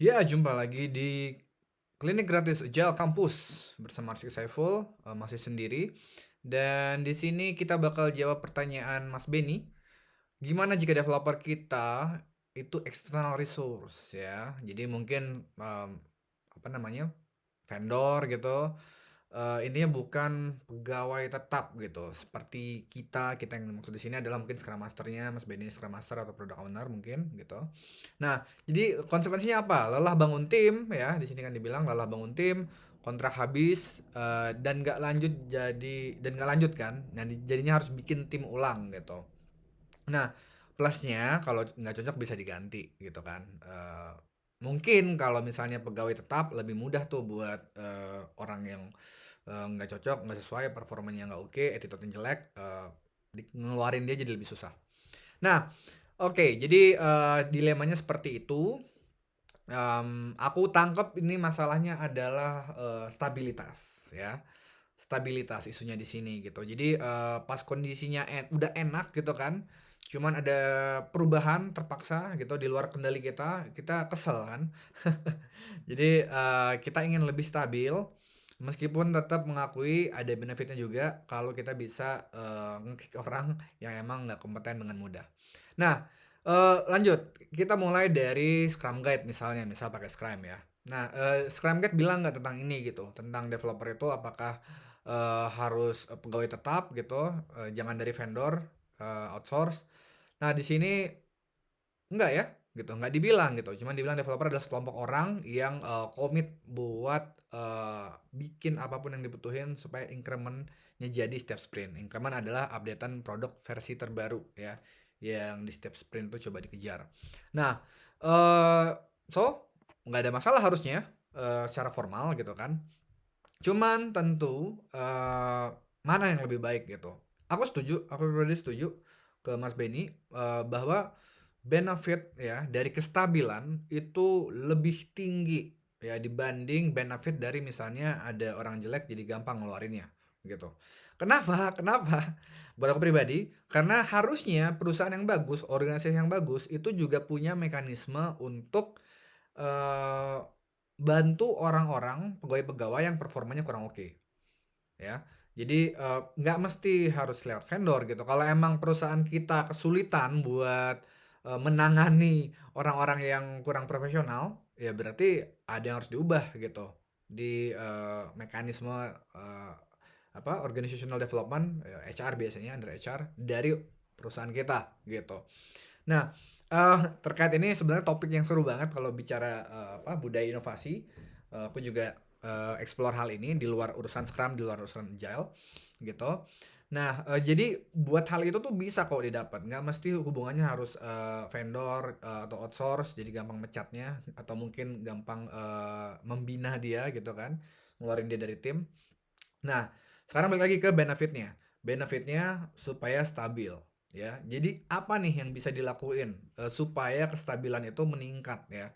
Ya, jumpa lagi di Klinik Gratis Agile Kampus bersama Arsy Saiful, masih sendiri. Dan di sini kita bakal jawab pertanyaan Mas Beni, gimana jika developer kita itu external resource ya. Jadi mungkin apa namanya? Vendor gitu. Intinya bukan pegawai tetap gitu. Seperti kita yang maksud di sini adalah mungkin Scrum Master-nya, Mas Beni Scrum Master atau Product Owner mungkin gitu. Nah, jadi konsekuensinya apa? Lelah bangun tim ya, di sini kan dibilang lelah bangun tim, kontrak habis dan nggak lanjut kan. Nah, jadinya harus bikin tim ulang gitu. Nah, plusnya kalau nggak cocok bisa diganti gitu kan. Mungkin kalau misalnya pegawai tetap lebih mudah tuh buat orang yang nggak cocok, nggak sesuai, performanya nggak oke, attitude-nya jelek, ngeluarin dia jadi lebih susah. Nah, oke, jadi dilemanya seperti itu. Aku tangkep ini masalahnya adalah stabilitas ya. Stabilitas isunya di sini gitu. Jadi pas kondisinya udah enak gitu kan, cuman ada perubahan terpaksa gitu di luar kendali kita, kita kesel kan. Jadi kita ingin lebih stabil, meskipun tetap mengakui ada benefitnya juga kalau kita bisa nge-kick orang yang emang nggak kompeten dengan mudah. Nah, lanjut, kita mulai dari Scrum Guide misalnya, misal pakai Scrum ya. Nah, Scrum Guide bilang nggak tentang ini gitu, tentang developer itu apakah harus pegawai tetap gitu, jangan dari vendor, outsource. Nah, di sini enggak ya, gitu, nggak dibilang gitu, cuman dibilang developer adalah sekelompok orang yang komit buat bikin apapun yang dibutuhin supaya increment-nya jadi setiap sprint. Increment adalah updatean produk versi terbaru ya, yang di setiap sprint itu coba dikejar. Nah, eee, so nggak ada masalah harusnya secara formal gitu kan. Cuman tentu mana yang lebih baik gitu. Aku pribadi setuju ke Mas Beni bahwa benefit ya dari kestabilan itu lebih tinggi ya dibanding benefit dari misalnya ada orang jelek jadi gampang ngeluarinnya gitu. Kenapa? Kenapa? Buat aku pribadi, karena harusnya perusahaan yang bagus, organisasi yang bagus itu juga punya mekanisme untuk eee, bantu orang-orang, pegawai-pegawai yang performanya kurang oke, ya. Jadi, nggak mesti harus lewat vendor gitu. Kalau emang perusahaan kita kesulitan buat menangani orang-orang yang kurang profesional, ya berarti ada yang harus diubah gitu di mekanisme organizational development, HR biasanya, under HR dari perusahaan kita gitu. Nah, terkait ini sebenarnya topik yang seru banget kalau bicara budaya inovasi. Aku juga explore hal ini di luar urusan Scrum, di luar urusan Agile gitu. Nah, jadi buat hal itu tuh bisa kok didapat, nggak mesti hubungannya harus vendor atau outsource jadi gampang mecatnya atau mungkin gampang membina dia gitu kan, ngeluarin dia dari tim. Nah, sekarang balik lagi ke benefitnya. Benefitnya supaya stabil, ya. Jadi apa nih yang bisa dilakuin supaya kestabilan itu meningkat ya?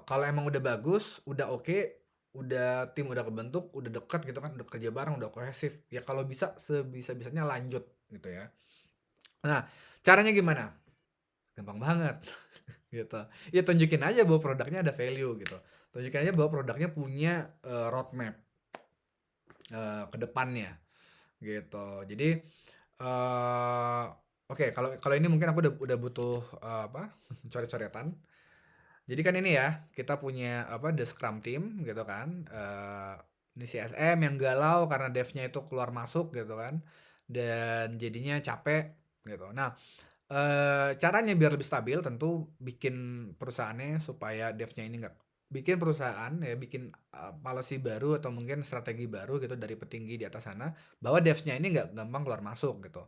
Kalau emang udah bagus, udah oke, udah tim udah kebentuk, udah dekat gitu kan, udah kerja bareng, udah kohesif. Ya kalau bisa sebisa-bisanya lanjut gitu ya. Nah, caranya gimana? Gampang banget gitu. Ya tunjukin aja bahwa produknya ada value gitu. Tunjukin aja bahwa produknya punya roadmap ke depannya. Gitu. Jadi, oke, kalau kalau ini mungkin aku udah butuh, coret-coretan. Jadi kan ini ya, kita punya the scrum team gitu kan, ini CSM yang galau karena dev-nya itu keluar masuk gitu kan, dan jadinya capek gitu. Nah, caranya biar lebih stabil tentu bikin perusahaannya supaya devnya ini nggak bikin perusahaan ya, bikin, policy baru atau mungkin strategi baru gitu dari petinggi di atas sana, bahwa devs-nya ini nggak gampang keluar masuk gitu.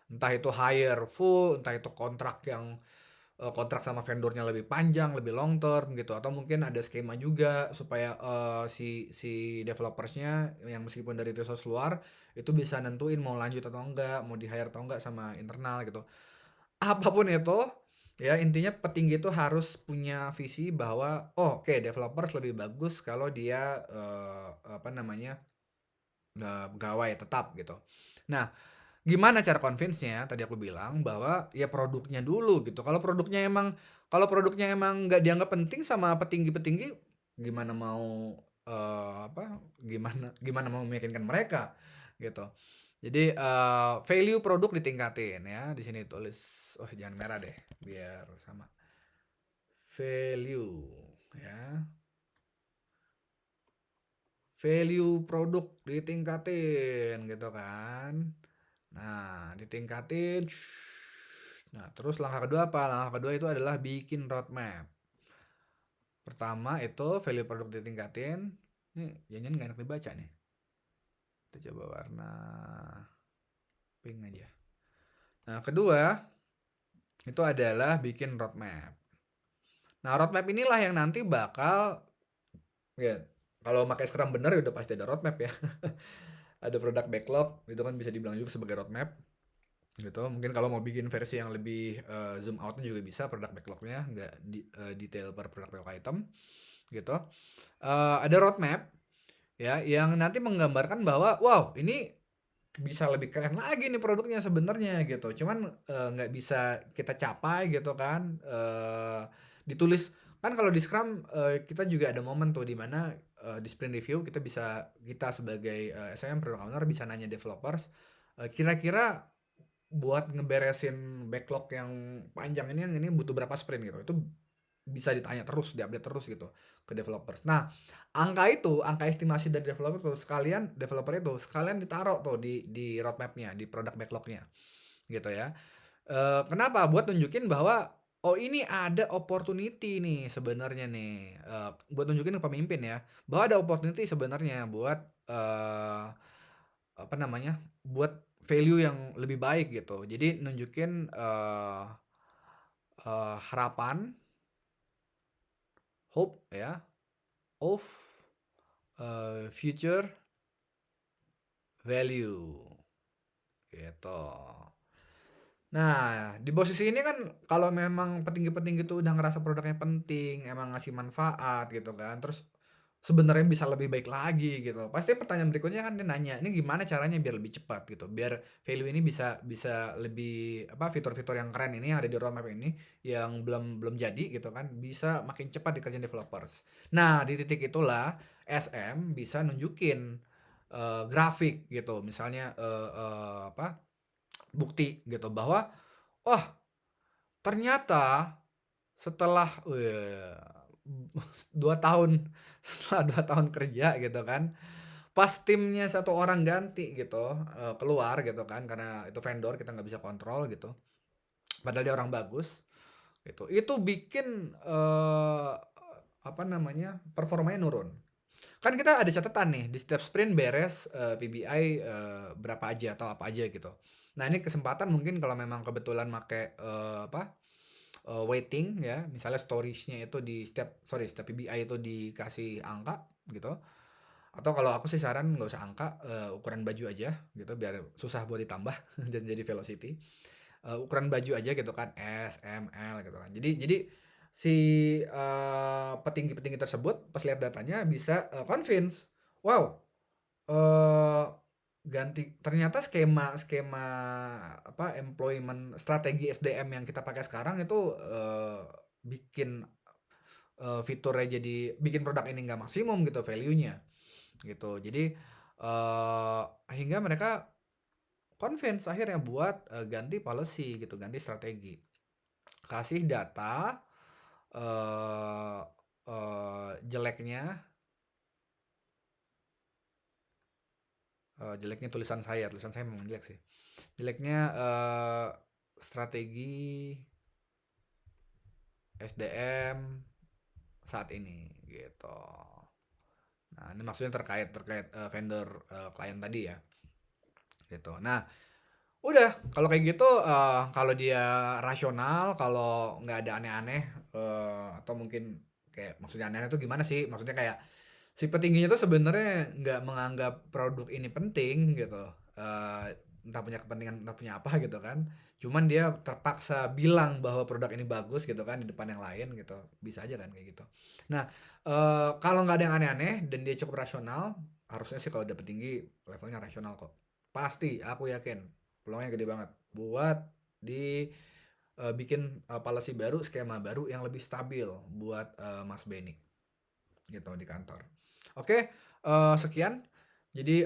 Entah itu hire full, entah itu kontrak sama vendornya lebih panjang, lebih long term gitu, atau mungkin ada skema juga supaya, si developersnya yang meskipun dari resource luar, itu bisa nentuin mau lanjut atau enggak, mau di-hire atau enggak sama internal gitu. Apapun itu, ya intinya petinggi itu harus punya visi bahwa, oh oke developers lebih bagus kalau dia, pegawai tetap gitu. Nah, Gimana cara convince-nya? Tadi aku bilang bahwa ya produknya dulu gitu. Kalau produknya emang nggak dianggap penting sama petinggi-petinggi, gimana mau gimana gimana mau meyakinkan mereka gitu. Jadi value produk ditingkatin ya. Di sini tulis, oh jangan merah deh, biar sama. Value ya. Value produk ditingkatin gitu kan. Nah, ditingkatin. Nah, terus langkah kedua apa? Langkah kedua itu adalah bikin roadmap. Pertama itu value produk ditingkatin. Ini jangan nggak enak dibaca nih. Kita coba warna pink aja. Nah, kedua itu adalah bikin roadmap. Nah, roadmap inilah yang nanti bakal ya kalau pakai Scrum bener ya udah pasti ada roadmap ya. Ada product backlog, itu kan bisa dibilang juga sebagai roadmap. Gitu, mungkin kalau mau bikin versi yang lebih zoom out juga bisa product backlognya, nggak detail per product backlog item gitu. Ada roadmap ya yang nanti menggambarkan bahwa wow ini bisa lebih keren lagi nih produknya sebenarnya gitu, cuman nggak bisa kita capai gitu kan, ditulis kan. Kalau di Scrum kita juga ada momen tuh di mana di sprint review kita sebagai SMM product owner bisa nanya developers, kira-kira buat ngeberesin backlog yang panjang ini yang ini butuh berapa sprint gitu. Itu bisa ditanya terus, diupdate terus gitu ke developers. Nah, angka estimasi dari developer itu sekalian ditaruh tuh di roadmap-nya, di product backlog-nya gitu ya. Kenapa? Buat nunjukin bahwa oh ini ada opportunity nih sebenarnya nih, buat nunjukin ke pemimpin ya, bahwa ada opportunity sebenarnya buat apa namanya, buat value yang lebih baik gitu. Jadi nunjukin harapan, hope ya, of future value gitu. Nah, di posisi ini kan kalau memang petinggi-petinggi itu udah ngerasa produknya penting, emang ngasih manfaat gitu kan, terus sebenarnya bisa lebih baik lagi gitu. Pasti pertanyaan berikutnya kan dia nanya, "Ini gimana caranya biar lebih cepat gitu, biar value ini bisa bisa lebih apa, fitur-fitur yang keren ini yang ada di roadmap ini, yang belum belum jadi gitu kan, bisa makin cepat dikerjain developers." Nah, di titik itulah SM bisa nunjukin grafik gitu, misalnya apa, bukti gitu bahwa, "Wah, ternyata setelah 2 tahun setelah 2 tahun kerja," gitu kan, pas timnya satu orang ganti gitu, keluar gitu kan, karena itu vendor kita nggak bisa kontrol gitu, padahal dia orang bagus gitu, itu bikin apa namanya, performanya nurun. Kan kita ada catatan nih di setiap sprint beres PBI berapa aja atau apa aja gitu. Nah, ini kesempatan mungkin kalau memang kebetulan make apa, weighting ya, misalnya storage-nya itu setiap PBI itu dikasih angka gitu, atau kalau aku sih saran nggak usah angka, ukuran baju aja gitu biar susah buat ditambah dan jadi velocity. Ukuran baju aja gitu kan, S, M, L gitu kan. Jadi si petinggi-petinggi tersebut pas lihat datanya bisa convince, wow, eee, ternyata skema skema apa, employment strategi SDM yang kita pakai sekarang itu bikin fiturnya jadi bikin produk ini nggak maksimum gitu value-nya gitu. Jadi hingga mereka convince akhirnya buat ganti policy gitu, ganti strategi. Kasih data eee jeleknya jeleknya tulisan saya memang jelek sih. Jeleknya strategi SDM saat ini gitu. Nah, ini maksudnya terkait terkait vendor klien tadi ya gitu. Nah, udah kalau kayak gitu kalau dia rasional, kalau nggak ada aneh-aneh atau mungkin kayak maksudnya aneh-aneh itu gimana sih? Maksudnya kayak si petingginya tuh sebenarnya nggak menganggap produk ini penting gitu, entah punya kepentingan entah punya apa gitu kan, cuman dia terpaksa bilang bahwa produk ini bagus gitu kan di depan yang lain gitu, bisa aja kan kayak gitu. Nah, kalau nggak ada yang aneh-aneh dan dia cukup rasional, harusnya sih kalau udah petinggi levelnya rasional kok, pasti aku yakin. peluangnya gede banget buat bikin policy baru, skema baru yang lebih stabil buat Mas Benny gitu di kantor. Oke, sekian. Jadi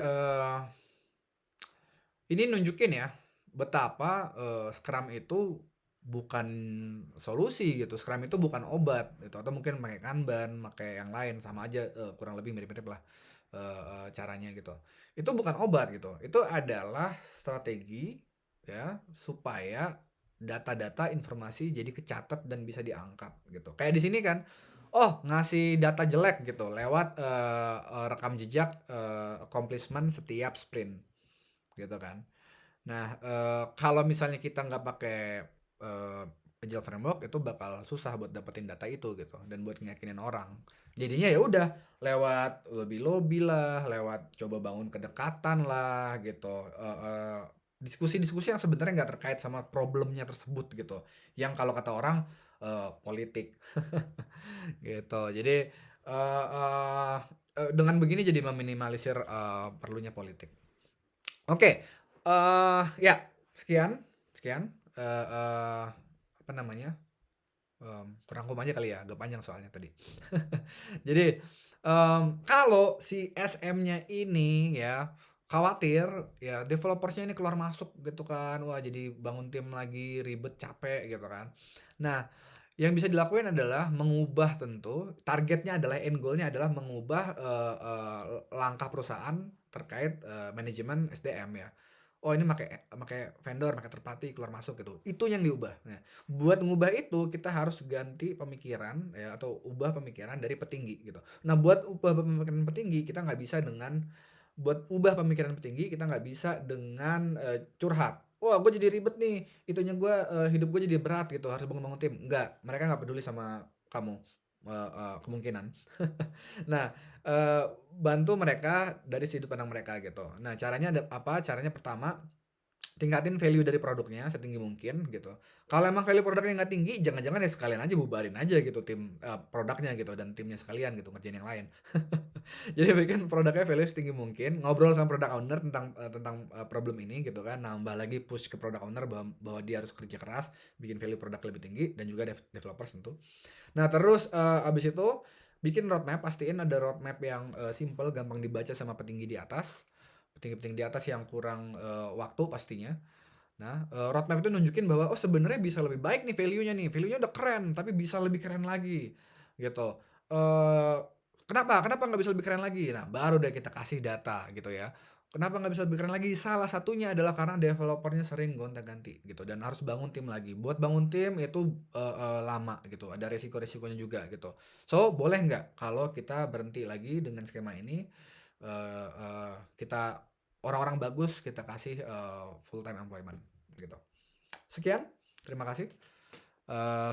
ini nunjukin ya betapa Scrum itu bukan solusi gitu. Scrum itu bukan obat gitu, atau mungkin pakai Kanban, pakai yang lain sama aja, kurang lebih mirip-mirip lah caranya gitu. Itu bukan obat gitu. Itu adalah strategi ya supaya data-data informasi jadi kecatat dan bisa diangkat gitu. Kayak di sini kan, oh ngasih data jelek gitu lewat rekam jejak accomplishment setiap sprint gitu kan. Nah, kalau misalnya kita nggak pakai Agile framework itu bakal susah buat dapetin data itu gitu dan buat ngeyakinin orang. Jadinya ya udah lewat lobby-lobby lah, lewat coba bangun kedekatan lah gitu. Diskusi-diskusi yang sebenarnya nggak terkait sama problemnya tersebut gitu. Yang kalau kata orang politik gitu. Jadi dengan begini jadi meminimalisir perlunya politik. Oke, ya sekian sekian, eee eee, apa namanya, kurangkum aja kali ya, agak panjang soalnya tadi. Jadi, kalau si SM-nya ini ya, khawatir ya developersnya ini keluar masuk gitu kan, wah jadi bangun tim lagi ribet, capek gitu kan. Nah, yang bisa dilakuin adalah mengubah tentu targetnya adalah end goal-nya adalah mengubah, langkah perusahaan terkait, manajemen SDM ya. Oh ini make vendor, make third party keluar masuk gitu, itu yang diubah. Nah, buat ngubah itu kita harus ganti pemikiran ya atau ubah pemikiran dari petinggi gitu. Nah, buat ubah pemikiran petinggi kita nggak bisa dengan buat ubah pemikiran petinggi kita nggak bisa dengan, curhat, "Wah gue jadi ribet nih, itunya gue, hidup gue jadi berat gitu, harus bangun-bangun tim." Enggak, mereka nggak peduli sama kamu, kemungkinan. Nah, bantu mereka dari sudut pandang mereka gitu. Nah, caranya ada apa, caranya pertama tingkatin value dari produknya setinggi mungkin gitu. Kalau emang value produknya nggak tinggi, jangan-jangan ya sekalian aja bubarin aja gitu tim produknya gitu dan timnya sekalian gitu ngerjain yang lain. Jadi bikin produknya value setinggi mungkin, ngobrol sama product owner tentang problem ini gitu kan, nambah lagi push ke product owner bahwa dia harus kerja keras, bikin value produk lebih tinggi dan juga developers tentu. Nah terus, abis itu bikin roadmap, pastiin ada roadmap yang simple, gampang dibaca sama petinggi di atas, petinggi-petinggi di atas yang kurang waktu pastinya. Nah, roadmap itu nunjukin bahwa, oh sebenarnya bisa lebih baik nih, value-nya udah keren, tapi bisa lebih keren lagi, gitu. Eee, kenapa kenapa nggak bisa lebih keren lagi? Nah, baru deh kita kasih data gitu ya. Kenapa nggak bisa lebih keren lagi? Salah satunya adalah karena developernya sering gonta-ganti gitu dan harus bangun tim lagi. Buat bangun tim itu, lama gitu, ada resiko-resikonya juga gitu. So, boleh nggak kalau kita berhenti lagi dengan skema ini, kita orang-orang bagus kita kasih, full time employment gitu. Sekian, terima kasih,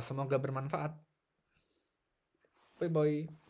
semoga bermanfaat. Bye bye.